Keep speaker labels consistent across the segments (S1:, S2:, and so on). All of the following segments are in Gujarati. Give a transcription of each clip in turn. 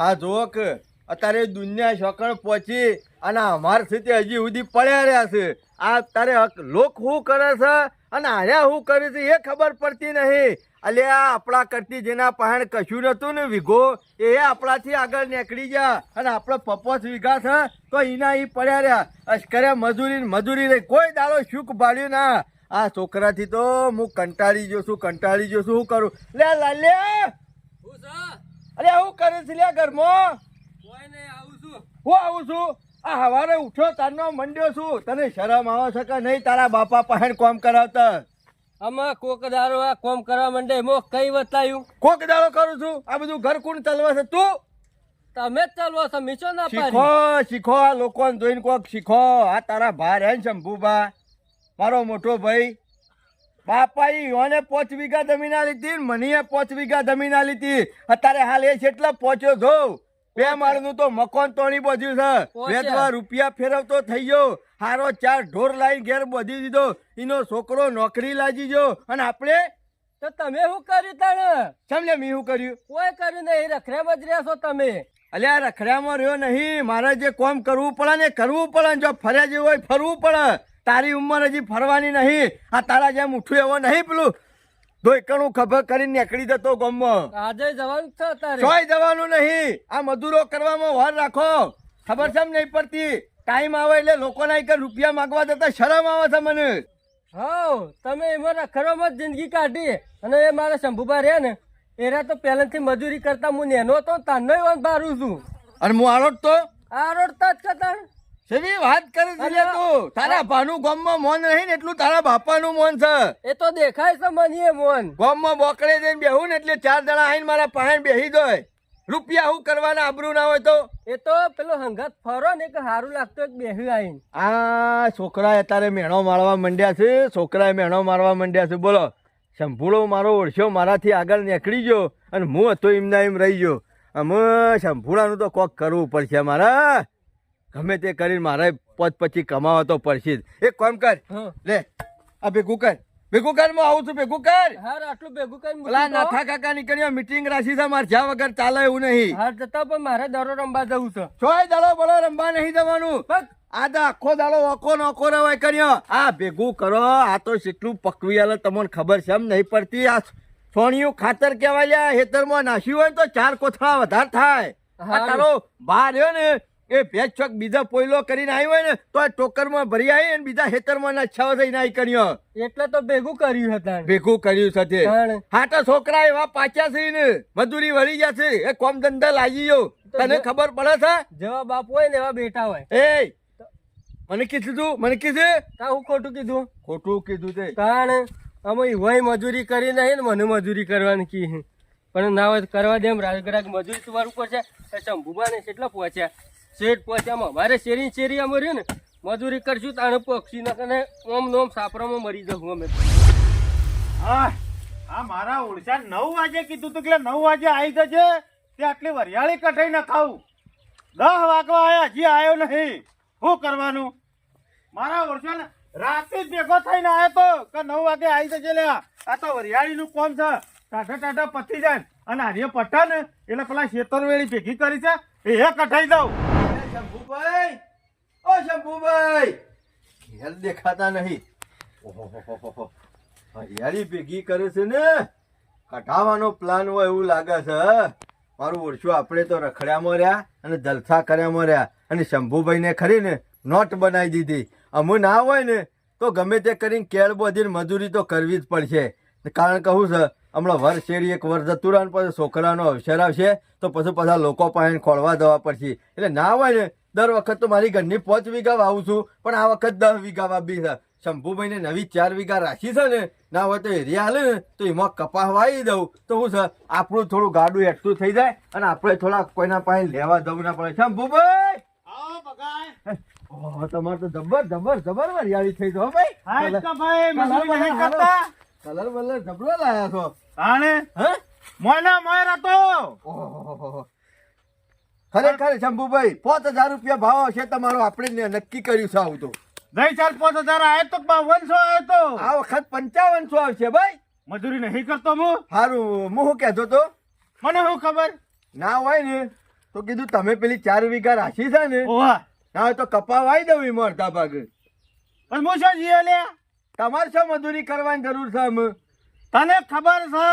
S1: આ જુઓ કે અત્યારે દુનિયા શોકણ પહોંચી અને અમાર સ્થિતિ હજી સુધી પડ્યા રહ્યા છે. આ તારે લોક શું કરે છે અને આર્યા શું કરે છે એ ખબર પડતી નહીં. અલ્યા આપણા કરતી જેના પાસે કશું નતું ને વીઘો એ આપણાથી આગળ નીકળી ગયા અને આપણે 50 વીઘા છે તો એના એ પડ્યા રહ્યા. અશ્કરે મજૂરી રહી કોઈ દાડો સુખ ભાડ્યું ના. આ છોકરાથી તો હું કંટાળી ગયો છું શું કરું લે લાલ્યા અરે હું કરે છે લે ઘરમાં હું આવું છું આ હવારે ઉઠો તારનો મંડ્યો છું તને શરમ આવે છે કે નહીં તારા બાપા પાસે કામ કરાવતા
S2: આમાં કોક દારો આ કોમ કરવા માંડે મો કઈ બતાયું
S1: કોક દાડો કરું છું આ બધું ઘર કોણ ચલવા છે તું
S2: તમે જ ચાલવો છો મીચો ના
S1: શીખો આ લોકોને જોઈને કોક શીખો. આ તારા ભાર હે શંભુબા મારો મોટો ભાઈ બાપા યોને 5 વીઘા જમીન આલી હતી મને 5 વીઘા જમીન આલી હતી. અત્યારે હાલ એ કેટલા પહોંચ્યો છો 2 માળનું તો મકાન તોડી બધું છે. વેચવા રૂપિયા ફેરવતો થઈ ગયો. હારો 4 ઢોર લાઈન ઘેર બધી દીધો. એનો છોકરો નોકરી લાગી ગયો અને આપણે
S2: તો તમે શું કર્યું તાણે
S1: સમજે મેં શું કર્યું
S2: કોઈ કર્યું નહીં રખડ્યામાં જ રહ્યા છો તમે.
S1: અલ્યા રખડ્યામાં રહ્યો નહીં મારે જે કામ કરવું પડે ને કરવું પડે જો ફર્યા જેવું હોય ફરવું પડે. તારી ઉંમર હજી ફરવાની નહીં. આ તારા જેમ ઉઠું એવો નહીં પેલું ધોઈકણું ખબર કરીને નીકળી જતો ગામમાં.
S2: આજે જવાનું છે તારે
S1: ચોય જવાનું નહીં. આ મજૂરો કરવામાં વાર રાખો ખબર છે નહીં પડતી. ટાઈમ આવે એટલે લોકોના એક રૂપિયા માંગવા જતા શરમ આવે છે મને.
S2: હા તમે એમાં રખડવામાં જ જિંદગી કાઢી અને એ મારા શંભુભા રહ્યા ને એરા તો પહેલાથી મજૂરી કરતા હું નેનો હતો તારનો બારું છું
S1: અને હું આરોટ તો
S2: આરોડતા જ કરતા
S1: સેવી વાત કરે છે લે તું. તારા ભાનું ગામમાં મોન નહીં ને એટલું તારા બાપાનું મોન છે.
S2: એ તો દેખાય છે મને મોન
S1: ગામમાં બોકડે જઈને બેહું ને એટલે 4 જણા આવીને મારા પાસે બેહી જાય. રૂપિયા હું કરવાના આબરૂ ના હોય તો
S2: એ તો પેલો હંગાત ફરો ને કે સારું લાગતું એક બેહી આવીને.
S1: આ છોકરા અત્યારે મેણો મારવા માંડ્યા છે. બોલો શંભુડો મારો ઓળખ્યો મારાથી આગળ નીકળી ગયો અને હું હતો એમના એમ રહી ગયો. અમે શંભુડાનું તો કોક કરવું પડશે મારા. ગમે તે કરીને મારે 5-25 કમાવા તો પડશે જ. એક કામ કર લે આ ભેગું કર હું આવું છું ભેગું કર.
S2: હાર આટલું ભેગું કરી
S1: પેલા નાથા કાકા નીકળ્યો મીટિંગ રાખી છે મારે જ્યાં વગર ચાલે એવું નહીં.
S2: હાર જતા પણ મારે દરો રમવા જવું છે.
S1: છોય દાડો બળો રમવા નહીં જવાનું. આ આખો દાડો ઓકો નોકો રવાય કર્યો. આ ભેગું કરો આ તો કેટલું પકવી આલે તમને ખબર છે એમ નહીં પડતી. આ સોણિયું ખાતર કહેવાય લ્યા હેતરમાં નાખ્યું હોય તો 4 કોથળા વધારે થાય. આ તારો બહાર રહ્યો ને એ ભેજ ચોક બીજા પોયલો કરીને આવ્યો હોય ને તો આ ટોકરમાં ભરી આવી અને બીજા હેતરમાં નાખ્યા થઈને આવી કર્યો.
S2: એટલે તો ભેગું કર્યું હતા
S1: ભેગું કર્યું સાથે. હા તો છોકરા એવા પાછા છે ને મજૂરી વળી જશે એ કોમ ધંધા લાગી ગયો. તને ખબર પડે છે
S2: જેવા બાપ હોય ને એવા બેઠા હોય.
S1: એ મને કીધું
S2: હું ખોટું
S1: કીધું તે
S2: કારણ અમે હોય મજૂરી કરી નહીં ને મને મજૂરી કરવાની કી પણ ના હોય કરવા દે એમ રાજગરાગ મજૂરી તમારું પડશે. શંભુભા ને કેટલા પહોંચ્યા શેઠ પહોંચ્યા મારે શેરી અમે રહ્યું ને મજૂરી કરશું તાણે પક્ષી ના કને ઓમ નોમ સાપરામાં મરી જવું અમે.
S3: હા મારા ઓળશા 9 વાગે કીધું તું એટલે 9 વાગે આવી જજે. તે આટલી વરિયાળી કઠાઈ ના ખાવું 10 વાગવા આયા હજી આવ્યો નહીં. શું કરવાનું મારા ઓળશા ને રાતે જ ભેગો થઈને આવ્યો તો કે 9 વાગે આવી જજે. લે આ તો વરિયાળી નું કોમ છે. ટાટા પતી જાય અને હારીએ પટ્ટા ને એટલે પેલા શેતરવેળી ભેગી કરી છે એ કઠાઈ દઉં.
S1: શંભુભાઈ ઓ શંભુભાઈ ઘેર દેખાતા નહીં. ઓહો હરિયાળી ભેગી કરે છે ને કઢાવાનો પ્લાન હોય એવું લાગે છે. મારું ઓળશું આપણે તો રખડ્યામાં રહ્યા અને જલસા કર્યામાં રહ્યા અને શંભુભાઈ ને ખરી ને નોટ બનાવી દીધી. અમુ ના હોય ને તો ગમે તે કરીને કેળ બધીને મજૂરી તો કરવી જ પડશે. કારણ કહું છે હમણાં વર્ષ શેરી 1 વર્ષ જતું રહે પછી છોકરાનો અવસર આવશે તો પછી પાછા લોકો પાસે ખોળવા દેવા પડશે. એટલે ના હોય ને દર વખત તો મારી ઘરની 5 વીઘા વાવું છું પણ આ વખત 10 વીઘા વાવી છે. શંભુભાઈને નવી 4 વીઘા રાખી છે ને ના હોય તો એરિયા હાલે ને તો એમાં કપાસ વાવી દઉં તો શું છે આપણું થોડું ગાડું એકઠું થઈ જાય અને આપણે થોડા કોઈના પાસે લેવા જવું ના પડે. શંભુભાઈ તમારે તો જબર હરિયાળી થઈ જાવ ભાઈ. કલર બલર જબરો લાયા છો. ખરેખર શંભુભાઈ 5000 રૂપિયા ભાવ હશે તમારો. આપણે નક્કી કર્યું છે આવું તો.
S3: ગઈ સાલ 5000 આવ્યો તો 5200 આવ્યો તો
S1: આ વખત 5500 આવશે ભાઈ.
S3: મજૂરી નહીં કરતો હું.
S1: સારું હું શું કહેતો તો
S3: મને શું ખબર
S1: ના હોય ને તો કીધું તમે પેલી 4 વીઘા રાખી છે ને,
S3: ઓવા
S1: હા તો કપા વાઈ દઉં એમાં અડધા ભાગે.
S3: પણ હું શું જીએ લે
S1: તમારે શું મજૂરી કરવાની જરૂર છે અમે?
S3: તને ખબર છે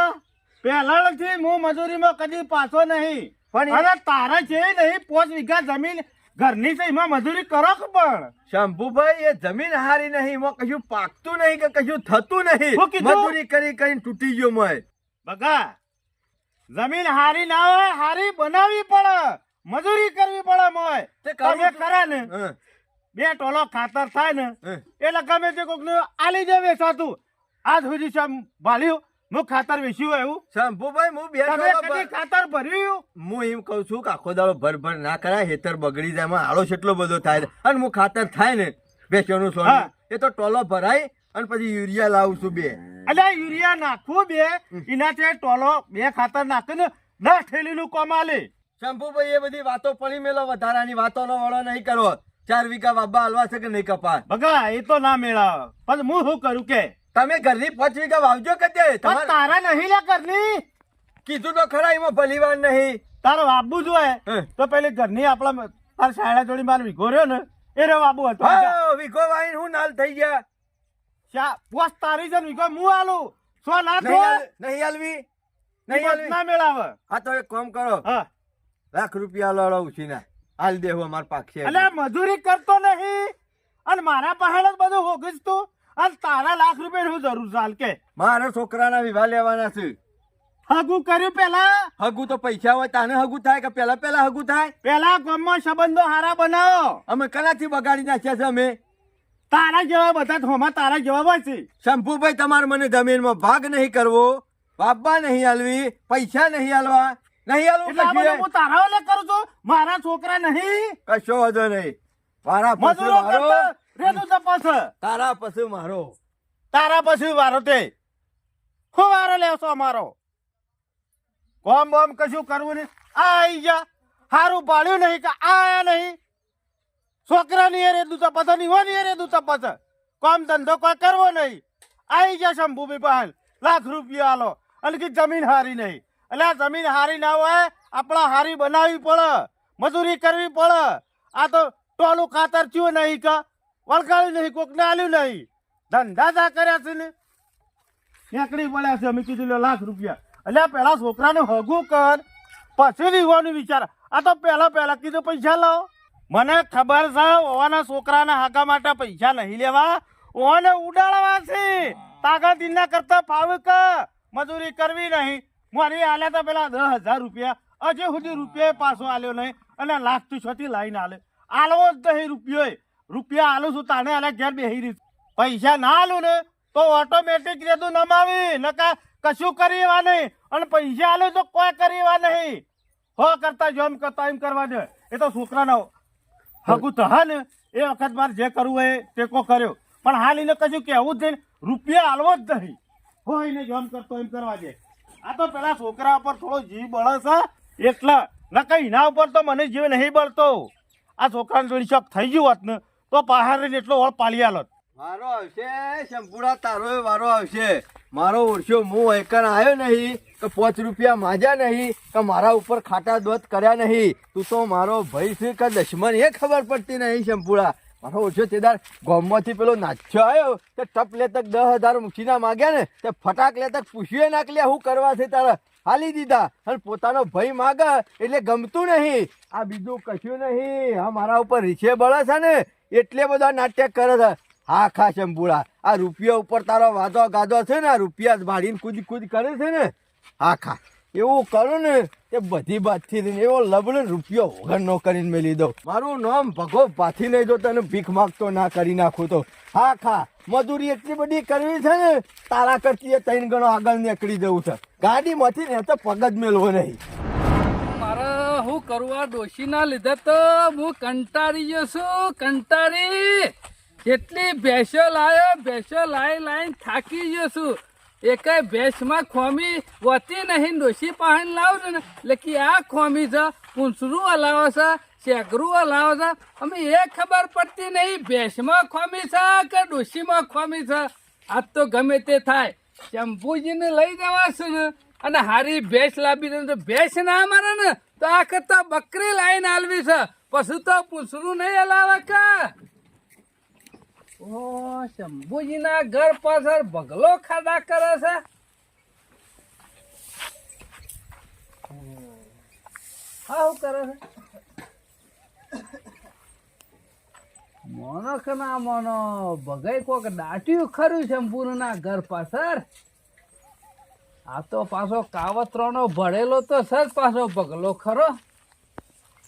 S3: પહેલાથી હું મજૂરીમાં કદી પાછો નહીં.
S1: પણ
S3: અને તારા છે નહીં 5 વીઘા જમીન ઘરની છે એમાં મજૂરી કરો કે પણ
S1: શંભુભાઈ એ જમીન હારી નહીં, એમાં કશું પાકતું નહીં કે કશું થતું નહીં.
S3: શું કીધું?
S1: મજૂરી કરી કરીને તૂટી ગયો મોય.
S3: બગા જમીન હારી ના હોય હારી બનાવવી પડે, મજૂરી કરવી પડે મોય.
S1: તે કરું
S3: તમે
S1: છું.
S3: કરે ને
S1: હં,
S3: 2 ટોલો ખાતર થાય ને
S1: હં.
S3: એટલે ગમે તે કોકને આલી દે વેચાતું. આજ સુધી સંભાળ્યું હું ખાતર વેચ્યું હોય એવું?
S1: શંભુભાઈ હું બે
S3: તમે
S1: ડોલો
S3: કદી ખાતર ભર્યું?
S1: હું એમ કઉ છું કે આખો દાડો ભર ના કરાય, હેતર બગડી જાય, એમાં આળો કેટલો બધો થાય. અને હું ખાતર થાય ને બેસવાનું
S3: હા.
S1: સોનું એ તો ટોલો ભરાય અને પછી યુરિયા લાવું છું 2.
S3: અલ્યા યુરિયા નાખવું 2 એનાથી ટોલો 2 ખાતર નાખીને 10 થેલીનું કોમ આલે.
S1: શંભુભાઈ એ બધી વાતો પડી મેલો, વધારાની વાતોનો વળો નહીં કરવો. 4 વીઘા બાબા હાલવા છે કે નહીં કપા?
S3: બગા એ તો ના મેળાવે પણ હું શું કરું કે
S1: તમે ઘરની 5 વીઘા વાવજો કે તે
S3: પણ
S1: તમારે
S3: તારા નહીં લે ઘરની.
S1: કીધું તો ખરા, એમાં ભલીવાર નહીં.
S3: તારે વાબુ જોઈએ
S1: હં.
S3: તો પેલી ઘરની આપણા તાર સાયડા જોડી માર વિઘો રહ્યો ને એ રે વાબુ હતો.
S1: હા, વીઘો વાઈને હું નાલ થઈ ગયા.
S3: પોસ તારી છે ને વિઘો હું આલું. સો ના
S1: નહીં નહીં હાલવી, નહીં હાલવી.
S3: ના મેળાવે.
S1: હા તો એક કામ કરો,
S3: હા
S1: ₹1,00,000 લડો ઉછીના હાલ દેવું અમાર પાક છે.
S3: અલ્યા મજૂરી કરતો નહીં અને મારા પાસે જ બધું હોગીશ તું અને તારા ₹1,00,000 શું જરૂર છે હાલ કે?
S1: મારા છોકરાના વિવાહ લેવાના છે.
S3: હગું કર્યું પેલા
S1: હગું તો પૈસા હોય તાને હગું થાય કે પેલા હગું થાય?
S3: પેલા ગામમાં સંબંધો હારા બનાવો.
S1: અમે કનાથી બગાડી નાખ્યા છે અમે?
S3: તારા જેવા બધા હોમાં તારા જેવા હોય છે.
S1: શંભુભાઈ તમારે મને જમીનમાં ભાગ નહીં કરવો, બાબા નહીં હાલવી, પૈસા નહીં હાલવા, નહીં હાલવું
S3: એટલે આ બધું
S1: કશું.
S3: હું તારા ઓલે કરું છું, મારા છોકરા નહીં.
S1: કશો વાંધો નહીં. મારા પછી
S3: મજૂરો
S1: મારો,
S3: કરતા રેતું તપાસ.
S1: તારા પછી મારો.
S3: તારા પછી વારો તે હું વારો લેવશો અમારો? કોમ બોમ કશું કરવું નહીં. આ આઈ જા હારું પાડ્યું નહીં કે આ આયા નહીં. છોકરા ની રે દૂતા પછ ની રે દૂતા પછ કોમ ધંધો કોઈ કરવો નહીં. આઈ જા શંભુભાઈ પાસે ₹1,00,000 આલો અને કે જમીન હારી નહીં. એટલે આ જમીન હારી ના હોય આપણા હારી બનાવવી પડે, મજૂરી કરવી પડે. આ તો ટોલું ખાતર થયું નહીં કે વળગાડ્યું નહીં, કોકને આલ્યું નહીં. ધંધા જા કર્યા છે ને નીકળી પડ્યા છે. અમે કીધું લે ₹1,00,000. એટલે પેલા છોકરાને હગું કર પછી વિવાહનું વિચાર. આ તો પહેલા કીધું પૈસા લાવો. મને ખબર છે ઓવાના છોકરાના હાકા માટે પૈસા નહીં લેવા, ઓને ઉડાડવા છે. તાકાત ના કરતા ફાવે કે મજૂરી કરવી નહીં. મારી આલ્યા તો પેલા ₹10,000 હજી સુધી રૂપિયા પાછો આલ્યો નહીં અને લાખ તું છથી લાઈને આલે. આલવો જ નહીં રૂપિયા આલું છું તાને આલે ઘેર બેહી રહી. પૈસા ના આલું ને તો ઓટોમેટિક રેતું નમાવી નકા કશું કરીવા નહીં અને પૈસા આલે તો કોઈ કરીવા નહીં. હો કરતા જેમ કરતા એમ કરવા દે. એ તો છોકરાનો હકુ તો હા ને એ વખત મારે જે કરવું હોય ટેકો કર્યો પણ હાલ એને કશું કહેવું જ નહીં. રૂપિયા આલવો જ નહીં. હો એને જેમ કરતો એમ કરવા દે. આ તો પેલા છોકરા ઉપર થોડો જીવ બળે છે એટલે નકા એના ઉપર તો મને જીવ નહીં બળતો. આ છોકરાને જોડી શોખ થઈ ગયું હોત ને તો બહાર રહીને એટલો વળ પાલી આલોત.
S1: વારો આવશે શંભુડા, તારો વારો આવશે. મારો ઓળખ્યો હું એકણ આવ્યો નહીં કે ₹5 માજ્યા નહીં કે મારા ઉપર ખાટા દોત કર્યા નહીં. તું તો મારો ભાઈ છે કે દશમન એ ખબર પડતી નહીં શંભુડા. મારો ઓળખ્યો તેદાર ગામમાંથી પેલો નાચ્યો આવ્યો તે ટપ લેતક 10,000 મૂકીના માગ્યા ને તે ફટાક લેતક પૂછ્યું ના કે શું કરવા છે તારા, હાલી દીધા. અને પોતાનો ભાઈ માગે એટલે ગમતું નહીં. આ બીજું કશું નહીં. આ મારા ઉપર રીછે બળે છે ને એટલે બધા નાટક કરે છે. હા ખા શંભુડા, આ રૂપિયા ઉપર તારો વાદો ગાદો છે ને, આ રૂપિયા ભાડીને કૂદ કરે છે ને. હા ખા એવું કરું ને તે બધી બાતથી લઈને એવો લબડે રૂપિયો વગર નો કરીને મેલી દઉં. મારું નામ ભગો પાથી નહીં જો તને ભીખ માગતો ના કરી નાખું તો. હા ખા મજૂરી એટલી બધી કરવી છે ને તારા કરતી 3 ગણો આગળ નીકળી જવું છે. ગાડીમાંથી ને તો પગ જ મેળવો નહીં.
S4: મારે હું કરવા ડોશીના લીધે તો હું કંટાળી ગયો છું. કંટાળી જેટલી ભેંસો લાવીને થાકી ગયો છું. એકાય ભેંસમાં ખોમી વતી નહીં. ડોશી પાહન લાવું ને એટલે કે આ ખોમી છે, પૂંછરું હલાવે છે, શેકરું હલાવે છે. અમે એ ખબર પડતી નહીં ભેંસમાં ખોમી છે કે ડોશીમાં ખોમી છે. આજ તો ગમે તે થાય શંભુજીને લઈ જવાશે ને અને હારી ભેંસ લાવી દે તો ભેંસ ના મારે ને તો આ કરતા બકરી લાઈન આલવી છે, પછી તો પૂછરું નહીં હલાવે કા. ઓ શંભુજીના ઘર પાછળ બગલો ખાડા કરે છે. હા શું કરે છે? મોનો કે ના મોનો બગાઈ કોક દાટ્યું ખરું શંભુના ઘર પાછળ. આ તો પાછો કાવતરાનો ભળેલો તો સર પાછો બગલો ખરો.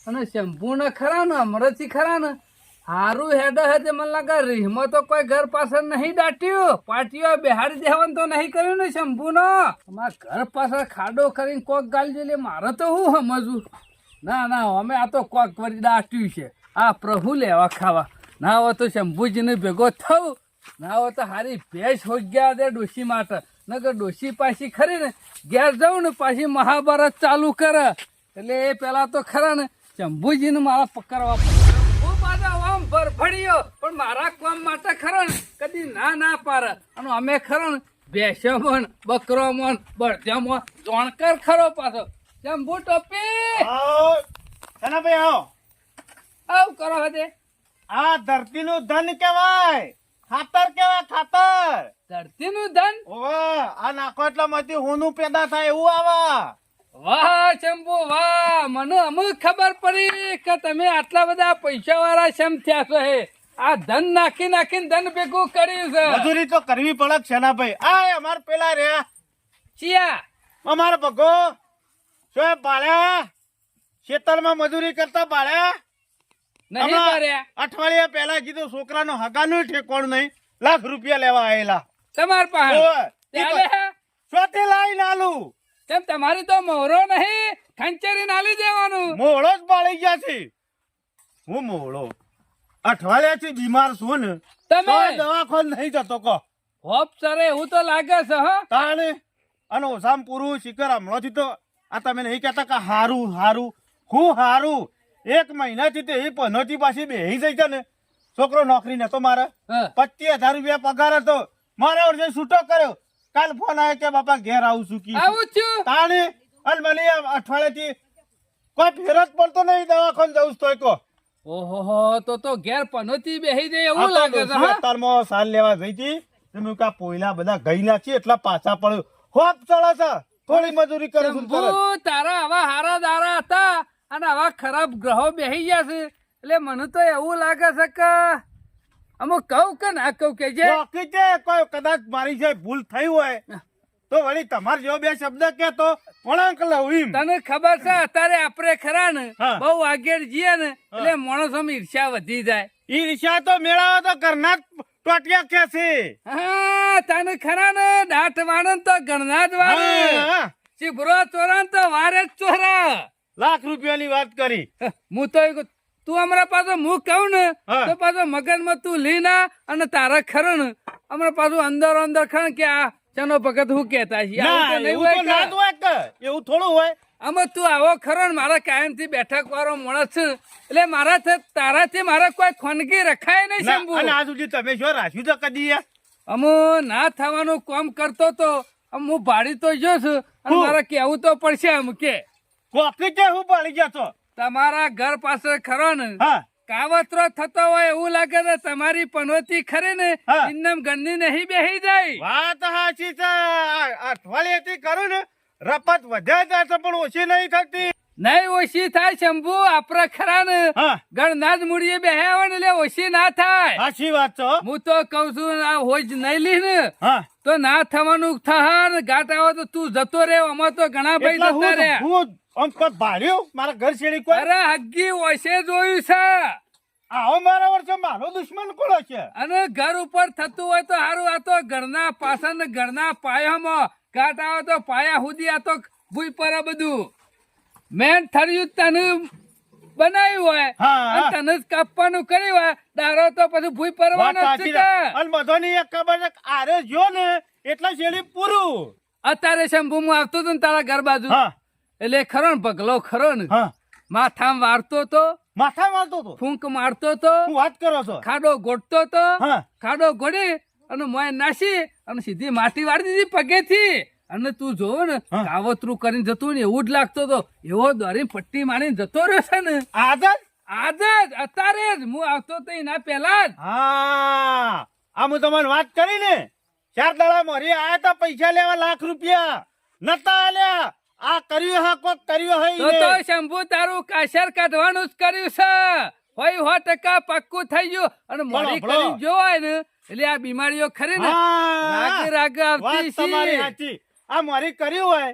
S4: અને શંભુને ખરા ને અમરતથી ખરા ને હારું હેડે હે મને લાગે રીહમાં તો કોઈ ઘર પાછળ નહીં દાટ્યું. પાટીઓ બેહાડી દેવાનું તો નહીં કર્યું ને શંભુનો. અમારા ઘર પાછળ ખાડો કરીને કોક ગાલી દે મારે તો હું સમજવું. ના ના અમે આ તો કોક વળી દાટ્યું છે. આ પ્રભુ લેવા ખાવા ના હોય તો શંભુજીને ભેગો થવું, ના હોય તો હારી ભેંસ હો ગયા દે ડોશી માટે. નકર ડોશી પાછી ખરી ને ઘેર જાઉં ને પાછી મહાભારત ચાલુ કરે. એટલે એ પેલા તો ખરા ને શંભુજીને મારા પકડવા પડે. હું પાછા આમ ભરફડ્યો પણ મારા કામ માટે ખરો ને કદી ના ના પાડે. અને અમે ખરો ને ભેંસોમાં બકરોમાં બળજામાં જોણકર ખરો પાછો. શંભુ ટોપી
S3: આવો શેનાભાઈ આવો.
S4: આવું કરો હતે.
S3: આ ધરતીનું ધન કહેવાય, ખાતર કહેવાય, ખાતર.
S4: ધરતીનું ધન.
S3: ઓવે આ નાખો એટલામાંથી હોનું પેદા થાય એવું આવે.
S4: વાહ શંભુ વાહ, મને અમુક ખબર પડી કે તમે આટલા બધા પૈસા વાળા શેમ થયા છો. હે આ ધન નાખી નાખીને ધન ભેગું કર્યું છે.
S3: મજૂરી તો કરવી પડે છે શેનાભાઈ. આ અમાર પેલા રહ્યા
S4: ચિયા
S3: અમારા ભગો શું બાળ્યા ખેતરમાં મજૂરી કરતા બાળ્યા.
S4: નહીં
S3: આમાં
S4: કર્યા.
S3: અઠવાડિયા પહેલા કીધું છોકરાનો હગાનું ઠેકોણ નહીં, લાખ રૂપિયા લેવા આયેલા.
S4: તમાર પાસે
S3: ઓવે.
S4: ચાલે હે?
S3: સ્વાતે લાઈન આલું
S4: તેમ તમારી તો મોહરો નહીં, ખંચેરી નાલી દેવાનું.
S3: મોળો જ બાળી ગયા છે. હું મોળો અઠવાડિયાથી બીમાર છું ને,
S4: તમે
S3: તોય દવાખાને નહીં જતો કહો
S4: હોપ સરે એવું તો લાગે છે. હા
S3: તાણે અને ઓસામ પૂરું શિખર હમણાંથી તો આ તમે નહીં કહેતા કે હારું હારું હું હારું. એક મહિનાથી તો એ પનોતી પાછી બેહી જઈ છે ને. છોકરો નોકરી નતો મારે,
S4: હા.
S3: 25,000 રૂપિયા પગાર હતો. મારા વર્ષે છૂટો કર્યો. કાલ ફોન આવ્યો કે બાપા ઘેર આવું છું કી
S4: આવું છું.
S3: તાણે અને મને આ અઠવાડિયાથી કોઈ ફેર જ પડતો નહીં દવાખાને જવું તોય કહો.
S4: ઓહો તો ઘેર પનોતી બેહી દે
S3: આ
S4: એવું
S3: તો
S4: લાગે છે.
S3: ડોશી
S4: હા?
S3: અત્યારમાં સાલ લેવા ગઈ હતી. મેં કા પોયલા બધા ગઈ નાખી એટલા પાછા પડ્યો. હોપ ચડે છે, થોડી મજૂરી કરે છું તરત.
S4: શંભુ, તારા આવા હારા દારા હતા અને આવા ખરાબ ગ્રહો બેહી ગયા છે. એટલે મને તો એવું લાગે છે કે અમુક કહું કે ના કહું કે જે
S3: બાકી છે કોઈ કદાચ મારી જે ભૂલ થઈ હોય તો વળી તમારે જેવો બે શબ્દ કે તો વળાંક લઉં એમ.
S4: તને ખબર છે અત્યારે આપણે ખરા ને
S3: હા.
S4: બહુ આગળ જઈએ ને એટલે માણસોમાં ઈર્ષ્યા વધી જાય.
S3: ઈ ઈર્ષ્યા તો મેળાવો તો ઘરના જ ટોટિયા કે છે.
S4: હા તને ખરા ને દાંત વાળન તો ગણના જ વાળે,
S3: હા,
S4: ચીભરો ચોરા તો વારે જ ચોરા.
S3: લાખ રૂપિયાની વાત કરી.
S4: હું તો તું હમણાં પાછો હું કહું ને
S3: હા.
S4: તો પાછો મગજમાં તું લી ના અને તારા ખરો ને હમણાં પાછું અંદર અંદર ખણ કે આ ચનો ભગત હું કેતા છીએ. આવું
S3: ના
S4: તો નહીં
S3: એવું તો
S4: હોય
S3: ના જ
S4: કે?
S3: હોય કે એવું થોડું હોય.
S4: આમાં તું આવો ખરો ને મારા કાયમથી બેઠક વાળો માણસ છે એટલે મારા તારાથી મારા કોઈ ખોનગી રખાય નહીં.
S3: ના,
S4: શંભુ
S3: અને આ સુધી તમે શું રાખ્યું તો કદી યાર?
S4: અમુ ના થવાનું કામ કરતો તો હું ભાડી તો જો છું અને
S3: હું?
S4: મારે કેવું તો પડશે આમ કે
S3: કોફી કે હું પડી ગયા છો?
S4: તમારા ઘર પાસે ખરો ને
S3: હા
S4: કાવતરો થતો હોય એવું લાગે છે. તમારી પનોતી ખરી ને
S3: હા.
S4: ઇન્નમ ગણની નહીં બેહી જાય.
S3: વાત સાચી છે. આ અઠવાડિયેથી કરું ને રપત વધ્યા જાય છે પણ ઓછી નહીં થતી.
S4: નહીં ઓછી થાય શંભુ. આપડે ખરા ને
S3: હા
S4: ગણના જ મૂડીએ બેહ્યા હોય ને એટલે ઓછી ના થાય.
S3: સાચી વાત છે હો.
S4: હું તો કઉ છું આ હોજ નહીં લી ને
S3: હા
S4: તો ના થવાનું થા ને ગાટ આવે તો તું જતો રે. આમાં તો ઘણા ભાઈ
S3: એટલે
S4: જતા રહ્યા.
S3: હું આમ કોઈ ભાડ્યું મારા ઘર શેરી કોઈ
S4: અરે હગ્ગી ઓછે જોયું છે.
S3: આવો મારા વર્ષે મારો દુશ્મન કોણ છે?
S4: અને ઘર ઉપર થતું હોય તો સારું. આ તો ઘરના પાછળ ને ઘરના પાયામાં ગાટ આવે તો પાયા સુધી આ તો ભૂઈ પર બધું મેન થર્યું તને બનાવ્યું હોય
S3: હા,
S4: અને
S3: હા.
S4: તને જ કાપવાનું કર્યું હોય દારો તો પછી ભૂઈ
S3: વાત
S4: પરવાનો જ
S3: સાચી
S4: છે.
S3: છે. અને બધાની એક ખબર છે કે આરે જો ને એટલે શેરી પૂરું.
S4: અત્યારે શંભુ હું આવતો હતો ને તારા ઘર બાજુ
S3: હા
S4: એટલે ખરો ને પગલો ખરો ને
S3: હા
S4: માથામાં વારતો તો,
S3: માથા મારતો તો.
S4: ફૂંક મારતો તો,
S3: હું વાત કરો છો?
S4: ખાડો ગોટતો તો,
S3: હા
S4: ખાડો ગોડી અને મોય નાસી અને સીધી માટી વાળી દીધી પગેથી અને તું જોવો ને
S3: હા.
S4: કાવતરું કરીને જતું ને એવું જ લાગતો હતો એવો દોરી પટ્ટી મારીને જતો રહેશે ને
S3: આદત
S4: આજ જ અત્યારે જ હું આવતો તો એના પહેલા જ
S3: હા આ હું તમને વાત કરી ને 4 દાડા મોરી આયા તા પૈસા લેવા ₹1,00,000 નતા આલ્યા આ કર્યું હા કોક કર્યું હે
S4: તો તો શંભુ તારું કાશર કાઢવાનું જ કર્યું છે હોય 100% પક્કું થઈ ગયું અને મોડી
S3: ભલો.
S4: કરીને જોવાય ને એટલે આ બીમારીઓ ખરી ને રાગે રાગે આવતી
S3: વાત તમારી
S4: છે
S3: સાચી આ મોરી કર્યું હોય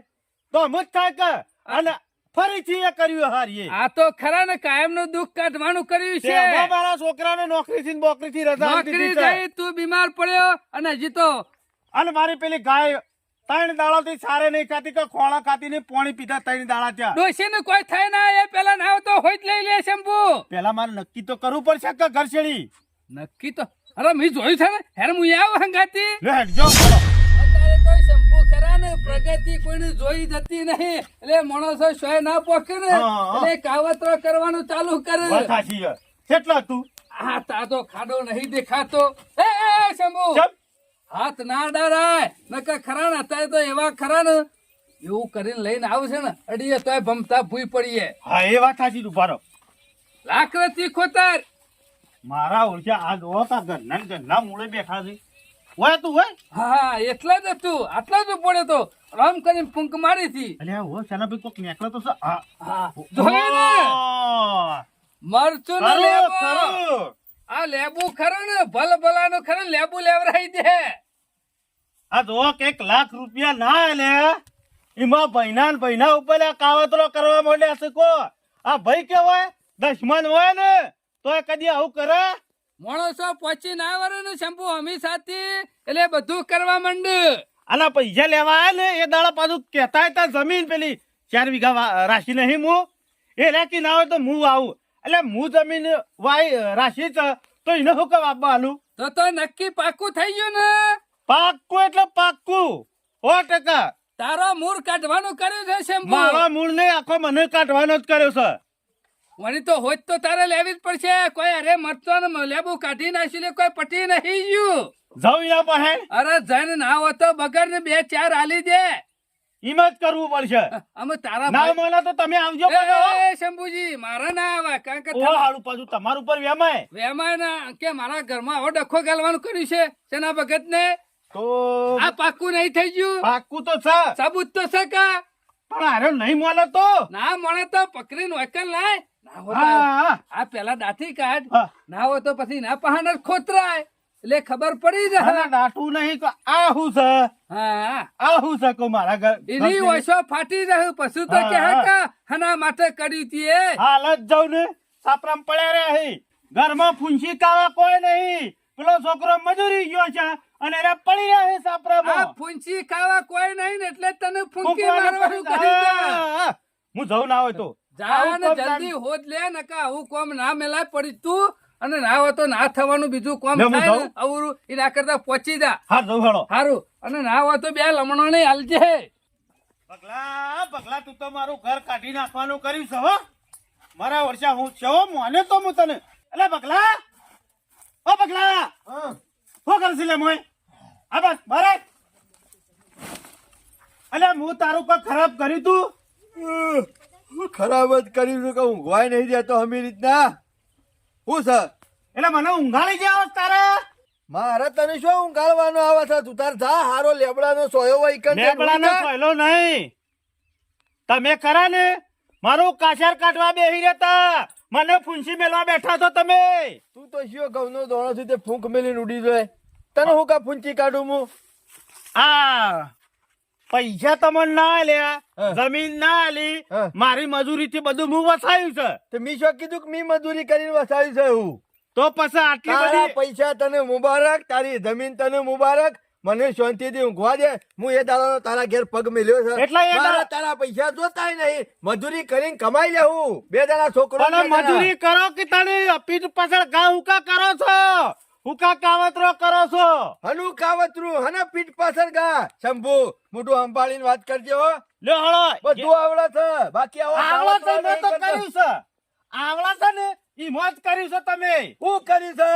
S3: તો અમ જ થાય કે અને ફરીથી એ કર્યું હારીએ
S4: આ તો ખરા ને કાયમ નું દુઃખ કાઢવાનું કર્યું છે
S3: તેમાં મારા છોકરાને નોકરીથી ને બોકરીથી રજા આપી
S4: નોકરી
S3: દીધી છે.
S4: જઈ તું બીમાર પડ્યો અને હજી તો
S3: અને મારી પેલી ગાય 3 દાડાથી સારે નહીં ખાતી કે ખોળા ખાતી નહીં પાણી પીધા 3 દાડા ત્યાં
S4: ડોશી નું કોઈ થાય ના એ પેલા ના તો હોય જ લઈ લે શંભુ
S3: પેલા મારે નક્કી તો કરવું પડશે કે ઘર છેડી
S4: નક્કી તો અરે મેં જોયું છે ને હેર હું આવ હંગાતી
S3: લે હેડજો બોલો.
S4: અત્યારે કોઈ શંભુ ખરા ને પ્રગતિ કોઈને જોઈ જતી નહીં એટલે માણસો સોય ના પોકે ને
S3: હા, હા.
S4: એટલે કાવતરો કરવાનું ચાલુ કરે
S3: વાત સાચી છે. કેટલા તું
S4: આ તા તો ખાડો નહીં દેખાતો એ શંભુ
S3: ચમ
S4: હાથ ના ડરાય નકર ખરા ને અત્યારે તો એવા ખરા ને એવું કરીને લઈને આવશે ને અડીએ તોય ભમતા ભૂઈ પડીએ
S3: હા એ વાત સાચી તું ભારો
S4: લાકડતી ખોતર
S3: મારા ઓળખ્યા આ જોવા તા ઘરના મૂળે બેઠા છે હોય તું હોય
S4: હા એટલા જ હતું આટલા જ પડ્યો તો રામ કરીને ફૂંક મારી હતી
S3: અલ્યા હો શાના ભાઈ કોક નીકળો તો છે. હા.
S4: હા જોયું ને
S3: ઓહ,
S4: મરચું ને
S3: ખરું,
S4: લેબુ
S3: ખરું.
S4: આ લેબુ ખરો ને ભલ ભલાનું ખરો ને લેબુ લેવરાઈ દે
S3: આ જો કે ₹1,00,000 ના આલે એમાં ભાઈના ઉપર આ કાવતરો કરવા માંડ્યા છે કો આ ભાઈ કેવાય દશમન હોય ને તો એ કદી આવું કરે
S4: માણસો પહોંચી ના વરે ને શંભુ અમી સાથી એટલે બધું કરવા માંડ
S3: આના પૈસા લેવા આયા ને એ દાડા પાછું કહેતા હતા જમીન પેલી 4 વીઘા રાશિ નહીં હું એ રાખી ના હોય તો હું આવું એટલે હું જમીન વાય રાશિ છે તો એને શું કહું આપવા આલું
S4: તો નક્કી પાકું થઈ ગયું ને
S3: પાક્કું એટલે પાક્કું 100%.
S4: તારો મૂળ કાઢવાનું કર્યું છે શંભુ
S3: મારા મૂળ ને આખો મને કાઢવાનો જ કર્યો છે
S4: વળી તો હોજ તો તારે લેવી જ પડશે કોઈ અરે મરતો ને લેબુ કાઢી નાખી લે કોઈ પટી નહીં ગયું
S3: જાઉં એના પાસે
S4: અરે જઈને ના હોય તો બગર ને 2-4 આલી દે
S3: એમ જ કરવું પડશે
S4: અમે તારા
S3: ના
S4: ભાઈ-
S3: મને તો તમે આવજો પાછા, હો.
S4: એ શંભુજી મારા ના આવે કારણ કે
S3: ઓ હારું પાછું તમારું ઉપર વેમાય
S4: વેમાય ના કે મારા ઘરમાં આવો ડખો ગાલવાનું કર્યું છે શેના ભગત ને
S3: તો
S4: આ પાકું નહીં થઈ ગયું
S3: પાક્કું તો છે
S4: સબૂત તો છે કા
S3: પણ હારે નહીં મોલે તો
S4: ના મળે તો પકડીને વકલ લાય ના હોય
S3: હા,
S4: તો
S3: હા.
S4: આ પેલા દાંતી કાઢ
S3: હા.
S4: ના હોય તો પછી ના પહાડ જ ખોતરાય એટલે ખબર પડી
S3: આના
S4: જાય
S3: દાટવું નહીં તો આ હું છે
S4: હા
S3: આ હું છે કહું મારા ઘર
S4: એની ઓછો ફાટી રહ્યું પશુ તો
S3: હા,
S4: કે
S3: હા.
S4: કા હના માટે કર્યું તી એ
S3: હાલ જ જાઉં ને સાપરામ પડ્યા રહ્યા હી ઘરમાં ફૂંસી કાવા કોઈ નહીં પેલો છોકરો મજૂરી ગયો છે અને રે પડી રહ્યા છે
S4: આ
S3: સાપરામાં
S4: ફૂંચી ખાવા કોઈ નહીં ને એટલે તને ફૂંકી
S3: ફૂંકવાનું
S4: મારવાનું
S3: કરી
S4: કરી દે
S3: હા. હું જાઉં ના હોય તો
S4: જા
S3: આવું
S4: ને
S3: કોમ
S4: જલ્દી હોદ લે નકા આવું કોમ ના મેલાય પડી તું અને ના હોય તો ના થવાનું બીજું કોમ
S3: લે, હું
S4: થાય ને
S3: જાઉં?
S4: અવરું એના કરતા પહોંચી જા
S3: હા જાઉં હેડો
S4: સારું અને ના હોય તો 2 લમણો નહીં હાલજે
S3: પગલા તું તો મારું ઘર કાઢી નાખવાનું કર્યું છે હો મારા વર્ષા હું છે હો મોને તો હું તને એટલે પગલા ઓ પગલા
S1: હા.
S3: શું કરશે લે મોય આ બસ મારે અલે હું તારું કોઈ ખરાબ કર્યું તું
S1: ખરાબ જ કર્યું છે કે ઊંઘવાય નહીં દેતો હમી રીતના શું છે
S3: એટલે મને ઊંઘાડી જાવ તારે
S1: મારે તને શું ઊંઘાડવાનો આવે છે તું તાર જા હારો લેબડાનો સોયો હોય કન તે
S3: લેબડાનો
S1: ઊંઘ જા.
S3: પહેલો નહીં તમે ખરા ને મારું કાશર કાઢવા બેહી રહેતા મને ફૂંસી મેલવા બેઠા છો તમે
S1: તું તો શિયો ઘઉંનો દોણો છે તે ફૂંક મેલીને ઉડી જાય તને હું કા ફૂંચી કાઢું હું
S3: આ પૈસા તમને ના આલ્યા
S1: હા.
S3: જમીન ના આલી
S1: હા.
S3: મારી મજૂરી થી બધું હું વસાયું છે
S1: તે મી શું કીધું કે મી મજૂરી કરીને વસાવી છે હું
S3: તો પછી આટલી
S1: તારા
S3: બધી
S1: પૈસા તને મુબારક તારી જમીન તને મુબારક મને શાંતિથી ઊંઘવા દે હું એ દાડાનો તારા ઘેર પગ મેલ્યો છે
S3: એટલે એ
S1: મારા
S3: દાડા-
S1: તારા પૈસા જોતાય નહીં મજૂરી કરીને કમાઈ લેવું 2 જણા છોકરો
S3: પણ મજૂરી કરો કે તને પીઠ પાછળ ઘા હુકા કરો છો હુકા કાવતરો કરો છો
S1: હનુ કાવતરું હને પીઠ પાછળ ગા શંભુ મોટું સંભાળીને વાત કરજો હો.
S3: લ્યો હળો
S1: બધું આવડે છે બાકી આવો
S3: આવડો છે
S1: કાવતરા
S3: મેં તો
S1: નહીં કરતો.
S3: કર્યું છે આવડા છે ને ઈ મોજ કર્યું છે તમે
S1: હું કરી છે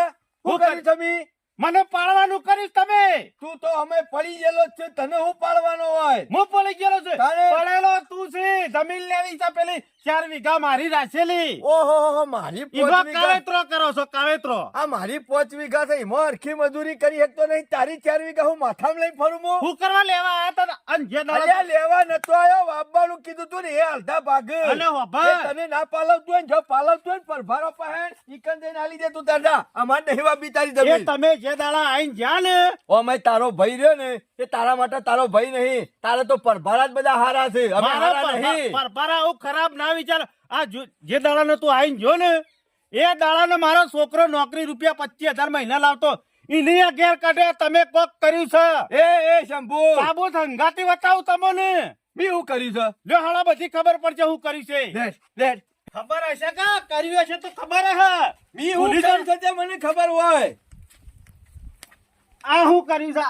S1: હું
S3: હું
S1: કરી છે મી
S3: મને પાડવાનું કરીશ તમે.
S1: તું તો અમે પડી ગયેલો જ છે, તને હું પાડવાનો હોય?
S3: હું પડી ગયેલો છું.
S1: તારે?
S3: પડેલો તું છે. જમીન લેવી છે પેલી 4 વીઘા મારી રાખેલી.
S1: ઓહો, મારી 5
S3: ઈમાં
S1: વીઘા.
S3: કાવેતરો કરો છો, કાવેતરો.
S1: આ મારી 5 વીઘા છે, એમાં હરખી મજૂરી કરી શકતો નહીં. તારી 4 વીઘા હું માથામાં લઈ ફરું હું?
S3: હું કરવા લેવા આયા તા? અને જે દાડો-
S1: અલ્યા લેવા નતો આવ્યો, વાપવાનું કીધું તું ને એ અડધા ભાગ.
S3: અને હોભળ.
S1: એ તને ના પાલવતું હોય ને, જો પાલવતું હોય ને પરભારો પહેણ, ઈકન જઈને આલી દે તું તારા. અમાર નહીં વાપી તારી
S3: એ
S1: જમીન.
S3: તમે જે દાડા આઈને જ્યાં ને
S1: ઓમે તારો ભાઈ રહ્યો ને, એ તારા માટે તારો ભાઈ નહીં. તારે તો પરભારા જ બધા હારા છે, અમે
S3: મારા
S1: હારા નહીં.
S3: પરપારા આવું ખરાબ ના વિચાર. આ જે દાડાનો તું આઈને જો ને એ દાડાનો મારો છોકરો નોકરી રૂપિયા 25,000 મહિના લાવતો. એની આ ઘેર કાઢે તમે કોક કર્યું છે.
S1: એ શંભુ,
S3: સાબુ સંગાતી બતાવું તમને.
S1: મી હું કર્યું છે?
S3: લ્યો હાલો બધી ખબર પડશે હું કર્યું છે.
S1: Late, late.
S3: ખબર હશે કે કર્યું હશે તો ખબર હશે.
S1: મી હું કર્યું છે તે મને ખબર હોય.
S3: આ હું કર્યું છે?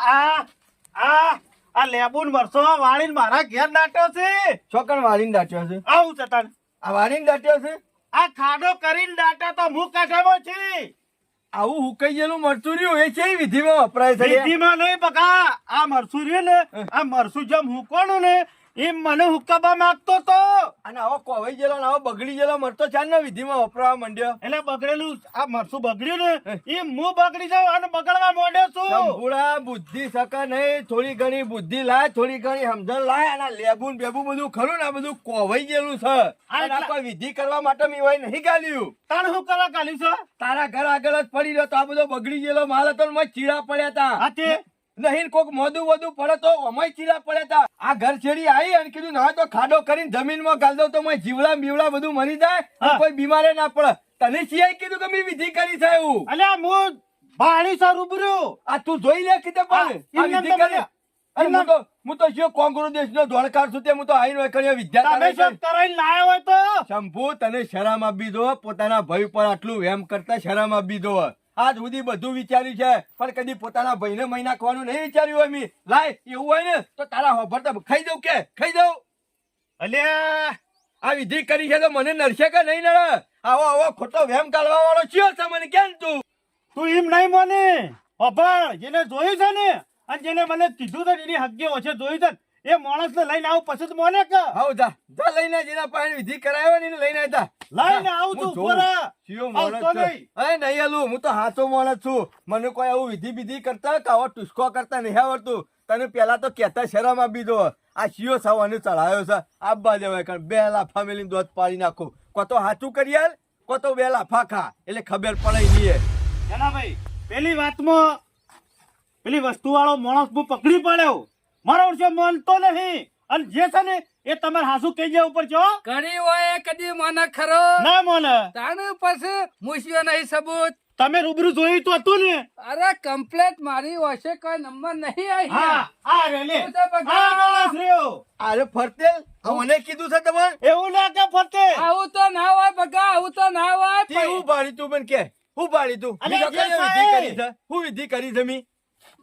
S3: આ લેબુન મરસો વાળીને મારા ઘેર દાટ્યો છે.
S1: છોકણ વાળીને દાટ્યો છે?
S3: આવું છે તને.
S1: આ વાળીને દાટ્યો છે?
S3: આ ખાડો કરીને દાટા તો હું કાઢામાં છે.
S1: આવું હુકાઈ ગયેલું મરચું રહ્યું, એ છે વિધિમાં વપરાય છે?
S3: વિધિમાં નહીં બકા. આ મરસું રહ્યું ને, આ મરસું જેમ હુકવાનું ને એમ મને હુકાવા માંગતો તો.
S1: અને આવો કોવાઈ ગયેલો ને આવો બગડી ગયેલો મરચો ચાલ ને વિધિમાં વપરાવા માંડ્યો.
S3: એટલે બગડેલું આ મરસું બગડ્યું ને એમ હું બગડી જાઉં અને બગડવા માંડ્યો છું.
S1: શંભુડા, બુદ્ધિ સકા નહીં, થોડી ઘણી બુદ્ધિ લાય, થોડી ઘણી સમજણ લાય. અને આ લેબુ ને બેબુ બધું ખરું ને આ બધું કોવાઈ ગયેલું છે. અને આ કોઈ વિધિ કરવા માટે મેં હોય નહીં ગાલ્યું.
S3: તાણ હું કરવા કાઢ્યું છે?
S1: તારા ઘર આગળ જ પડી રહ્યો તો આ બધો બગડી ગયેલો માલ હતો ને મેં ચીડા પડ્યા તા.
S3: હા તે
S1: નહીં કોક મોદું વધુ પડે તો અમાય ચીડા પડ્યા તા. આ ઘર છેડી આવી અને કીધું ના તો ખાડો કરીને જમીનમાં ગાલ દઉં તો મેં જીવડા બીવડા બધું મરી જાય અને
S3: હા.
S1: કોઈ બીમારે ના પડે. તને સિવાય કીધું કે મેં વિધિ કરી છે એવું.
S3: અલ્યા હું ભાડી સા રૂબરૂ.
S1: આ તું જોઈ લે કીધે પણ આ
S3: એમને
S1: વિધિ
S3: તો
S1: કરી. અને હું તો શું કોંગ્રેસ દેશનો ધોળકાર છું તે હું તો આઈને હોય કરી વિદ્યા
S3: તમે
S1: તારે
S3: શું કરાઈને લાયો હોય તો
S1: શંભુ તને શરમ આપી દો. પોતાના ભાઈ પર આટલું એમ કરતા શરમ આપી દો. આજ સુધી બધું વિચાર્યું છે પણ કદી પોતાના ભાઈને મહી નાખવાનું નહીં વિચાર્યું હોય. મી લાય એવું હોય ને તો તારા હોભર તો ખાઈ દઉં કે ખાઈ દઉં.
S3: અલ્યા
S1: આ વિધિ કરી છે તો મને નડશે કે નહીં નડે? આવો આવો ખોટો વેમ કાઢવા વાળો ચિયો છે મને કેમ તું?
S3: તું એમ નહીં મને અભણ જેને જોયું છે ને અને જેને મને કીધું છે એની હગ્ગે ઓછે જોયું છે એ માણસ ને લઈને આવું પછી જ મને કે
S1: આવ જા જા લઈને જેના પાસે વિધિ કરાવ્યો ને એને લઈને આવતા.
S3: લઈને આવું તું ઉપર
S1: શિયો માણસ
S3: આવતો
S1: છે.
S3: નહીં.
S1: અરે નહીં આલું, હું તો હાચો માણસ છું. મને કોઈ આવું વિધિ બીધી કરતા કે આવો ટુસ્કો કરતા નહીં આવડતું. તને પેલા તો કેતા શરમ આપી દો. આ શિયો સવાને ચડાયો છે આબા દેવાય કારણ 2 લાફા મેલીને દોધ પાડી નાખું. કો તો હાચું કરી આલ, કો તો 2 લાફા ખા એટલે ખબર પડે નહીં.
S3: જના ભાઈ પેલી વાતમાં પેલી વસ્તુ વાળો માણસ હું પકડી પડ્યો. મારો વર્ષે માનતો નહીં અને જે છે ને એ તમારે હાસુ કહી જાય ઉપર છો.
S4: કરી હોય કદી મને ખરો
S3: ના મોને
S4: તાણ પછી મૂસ્યો નહીં સબૂત.
S3: તમે રૂબરૂ જોયું તો હતું ને.
S4: અરે કમ્પ્લેટ મારી હશે કોઈ નંબર નહીં આવી.
S3: હા આ રે લે
S4: હું તો બગા-
S3: આ માણસ રહ્યો.
S1: અરે ફરતેલ આ મને કીધું છે તમારે?
S3: એવું ના કે ફરતે
S4: આવું તો ના હોય બગા, આવું તો ના હોય.
S1: તે હું પાડી તું પણ કે હું પાડી તું?
S3: અરે
S1: બીજો
S3: જે
S1: કઈ વિધિ
S3: સાહેબ.
S1: કરી છે? હું વિધિ કરી છે મી?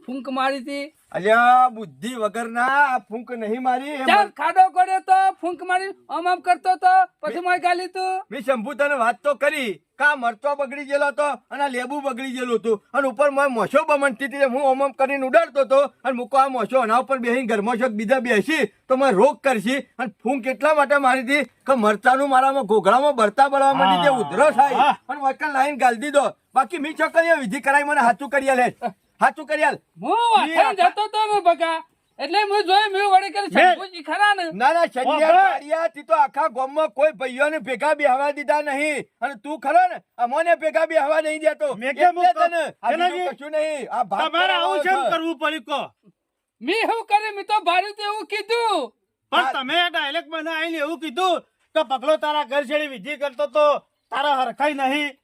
S4: ફૂંક મારી હતી.
S1: અલ્યા બુદ્ધિ વગરના આ ફૂંક નહીં મારી. એ
S4: ચાલ ખાડો કર્યો તો ફૂંક મારી આમ કરતો તો પછી મોય ગાલી તું.
S1: મેં શંભુ તને વાત તો કરી કા મરચો બગડી ગયેલો હતો અને આ લેબુ બગડી ગયેલું હતું અને ઉપર મેં મોશો બમણતી હતી હું ઓમ કરીને ઉડાડતો હતો અને મૂકો આ મોશો એના ઉપર બેસીને ઘરમાં શોખ બીજા બેસી તો મેં રોગ કરશી અને ફૂંક એટલા માટે મારી હતી કે મરચાનું મારામાં ઘોઘડામાં બળતા બળવા માંડી તે ઉધરો થાય અને વચન લાઈન ગાલ દીધો. બાકી મી છોકરીએ વિધિ કરાવી મને હાચું કરી આલે, હાચું કરી આલ.
S4: હું વાથણ જતો તો ને બગા એટલે હું જોઈ મેં વળી કરી શંભુજી ખરા ને.
S1: ના ના શનિયાર કાળિયા, તી તો આખા ગામમાં કોઈ ભાઈઓને ભેગા બેહવા દીધા નહીં અને તું ખરો ને અમોને ભેગા બેહવા નહીં દેતો.
S3: મેં કેમ
S1: એટલે તને આ
S3: એના
S1: બીજું
S3: જે-
S1: કશું નહીં. આ ભાગ
S3: તમારે આવું છે એમ
S1: કરાવવાનો છે.
S3: કરવું પડ્યું કહો.
S4: મેં શું કર્યું? મેં તો ભાર્યું તો એવું કીધું.
S3: પણ તમે ડાયરેક્ટ મને આવીને એવું કીધું કે પગલો તારા ઘર છેડી વિધિ કરતો તો તારા હરખાઈ નહીં.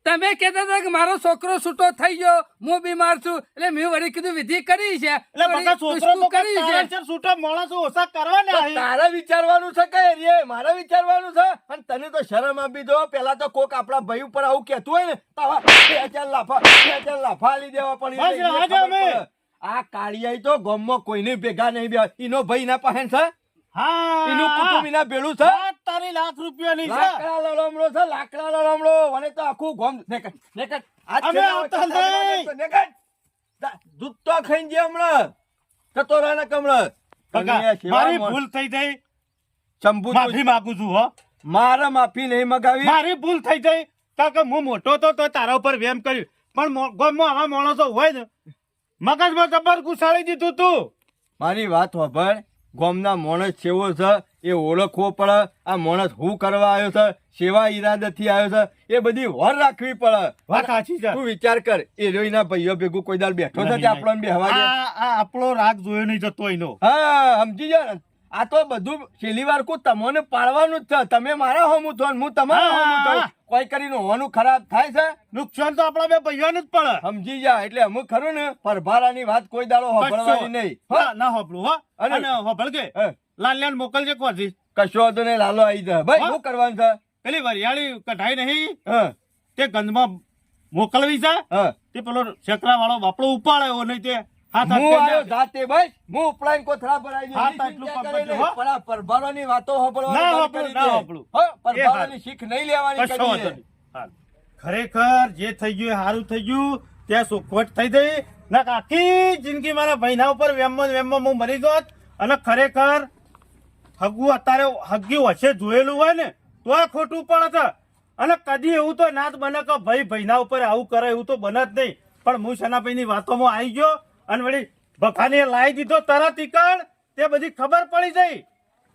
S4: તમે કહેતા હતા કે મારો છોકરો છૂટો થઈ ગયો, હું બીમાર છું એટલે મેં વળી કીધું વિધિ કરી છે
S3: એટલે
S4: વળી
S3: બધા છોકરો
S4: પુષ્પુ
S3: તો
S4: કરી
S3: તારા
S4: છે.
S3: છે છૂટા માણસો ઓછા કરવા ને
S1: તો
S3: આહી.
S1: તારે વિચારવાનું છે કે રે મારે વિચારવાનું છે અને તને તો શરમ આપી દો. પેલા તો કોક આપણા ભાઈ ઉપર આવું કહેતું હોય ને તો આવા 2000 લાફા 2000 લાફા આલી દેવા પણ
S3: બસ
S1: એને
S3: આજે
S1: ખબર
S3: અમે.
S1: પડે. આ કાળિયાઈ તો ગામમાં કોઈને ભેગા નહીં બે ઈનો ભાઈ ના પાસે છે,
S3: હા
S1: એનું કુટુંબ એના ભેળું છે.
S3: વાત તારી ₹1,00,000 છે.
S1: લાકડા લડમડો છે, લાકડા લડમડો. મને તો આખું ગામ નેકટ નેકટ. આજ
S3: અમે
S1: છેલ્લા
S3: આવતા
S1: વખત
S3: નહીં.
S1: તો નેકટ. દૂધ તો ખાઈને જે હમણાં જતો રહે ને કમળા.
S3: કાકા,
S1: તમે આ સેવા
S3: મારી
S1: મોણ-
S3: ભૂલ થઈ ગઈ,
S1: શંભુ તો
S3: માફી માંગુ છું હો.
S1: મારે માફી નહીં મગાવી.
S3: મારી ભૂલ થઈ ગઈ, કારણ કે હું મોટો હતો તો તારા ઉપર વેમ કર્યું, પણ ગામમાં આવા માણસો હોય ને, મગજમાં જબર ઘુસાડી દીધું તું.
S1: મારી વાત સાંભળ. ગામના માણસ કેવો છે એ ઓળખવો પડે. આ માણસ હું કરવા આવ્યો છે, સેવા ઈરાદાથી આવ્યો છે, એ બધી વર રાખવી પડે.
S3: વાત સાચી છે.
S1: તું વિચાર કર, એ રોઈના ભાઈઓ ભેગું કોઈ દાડ બેઠો છે
S3: નહીં,
S1: આપણને બેહવા દે?
S3: આ આપણો રાગ જોયો નહીં જતો એનો.
S1: હા, સમજી જા ને. આ તો બધું છેલ્લી વાર કોઈ તમને પાડવાનું જ છે. તમે મારા હોમું છો ને હું તમારા
S3: હા,
S1: હોમું છું.
S3: હા.
S1: કોઈ કરીને હોવાનું ખરાબ થાય છે?
S3: નુકસાન તો આપણા બે ભાઈઓને જ પડે.
S1: સમજી જા. એટલે અમુક ખરું ને પરભારાની વાત કોઈ દાડો સાંભળવાની નહીં. હો?
S3: ના હોપલું હો.
S1: અને-
S3: અને હોપલ કે
S1: હે.
S3: લાલ્યાને મોકલજે કોથી.
S1: કશો વાંધો નહીં, લાલો આવી જાય. ભાઈ
S3: હા.
S1: શું કરવાનું છે?
S3: પેલી વરિયાળી કઢાઈ નહીં
S1: હા
S3: તે ગંધમાં મોકલવી છે.
S1: હા.
S3: તે પેલો શેકરા વાળો બાપડો ઉપાડ્યો નહીં તે હાથ
S1: હું
S3: હાથ
S1: આવ્યો
S3: કરી
S1: જાતે ભાઈ. હું ઉપલાઈન કોથળા ભરાઈ ગયો.
S3: હા,
S1: એની
S3: એટલું
S1: ચિંતા
S3: કામ
S1: કરે
S3: કરજો,
S1: નહીં.
S3: હો.
S1: પણ આ પરભારાની વાતો સાંભળવાની
S3: ના
S1: બંધ
S3: સાંભળું,
S1: કરી
S3: ના
S1: દે.
S3: સાંભળું.
S1: હો,
S3: એ
S1: પરભારાની
S3: હાલ.
S1: શીખ નહીં લેવાની
S3: કશો
S1: કરી
S3: વાંધો
S1: દે.
S3: નહીં. હાલ. ખરેખર જે થઈ ગયું એ સારું થઈ ગયું. ત્યાં સુખવટ થઈ ગઈ. ના આખી જિંદગી મારા ભાઈના ઉપર વેમમાં હું મરી ગયો. અને ખરેખર હગું અત્યારે હગી વચ્ચે જોયેલું હોય ને તોય ખોટું પડે છે. અને કદી એવું તો ના જ બને કે ભાઈ ભાઈના ઉપર આવું કરે, એવું તો બને જ નહીં. પણ હું સનાભાઈની વાતોમાં આવી ગયો અને વળી ભખાને લાવી દીધો તરત ઈકણ, તે બધી ખબર પડી ગઈ.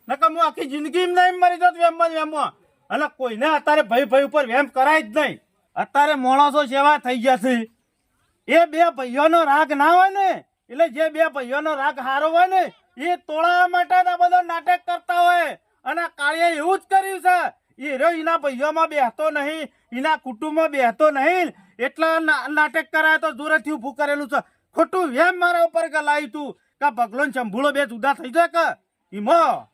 S3: નકર હું આખી જિંદગી એમ નહીં મરી જાત વેમમાં. અને કોઈને અત્યારે ભાઈ ઉપર વેમ કરાય જ નહીં. અત્યારે માણસો સેવા થઈ ગયા છે. એ બે ભાઈઓનો રાગ ના હોય ને, એટલે જે બે ભાઈઓનો રાગ હારો હોય ને એ તોડાવા માટે આ બધા નાટક કરતા હોય. અને આ કાળીએ એવું જ કર્યું છે. એ રહ્યો એના ભાઈઓમાં બેસતો નહીં, એના કુટુંબમાં બેસતો નહીં, એટલા નાટક કરાય તો દૂરેથી ઊભું કરેલું છે. ખોટું વેમ મારા ઉપર કે લાવી તું કે ભગલો ને શંભુળો બે જુદા થઈ જાય કે ઈમો